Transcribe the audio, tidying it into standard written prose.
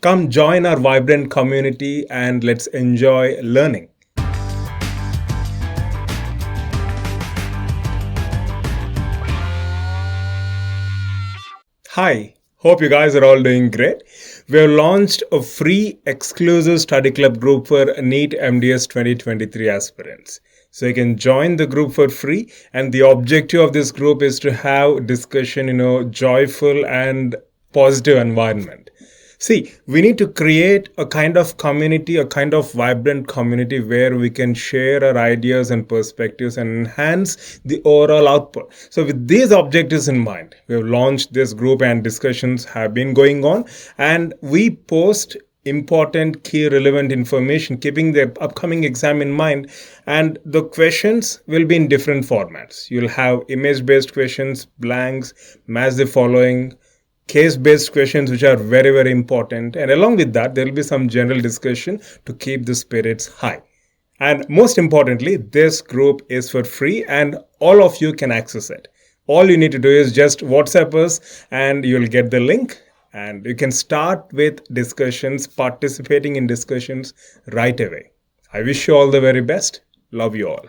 Come join our vibrant community and let's enjoy learning. Hi, hope you guys are all doing great. We have launched a free exclusive study club group for NEET MDS 2023 aspirants. So you can join the group for free, and the objective of this group is to have discussion, joyful and positive environment. See, we need to create a kind of community, a kind of vibrant community where we can share our ideas and perspectives and enhance the overall output. So with these objectives in mind, we have launched this group and discussions have been going on, and we post important key relevant information keeping the upcoming exam in mind, and the questions will be in different formats. You'll have image based questions, blanks, match the following, case-based questions which are very, very important. And along with that, there will be some general discussion to keep the spirits high. And most importantly, this group is for free and all of you can access it. All you need to do is just WhatsApp us and you'll get the link. And you can start with discussions, participating in discussions right away. I wish you all the very best. Love you all.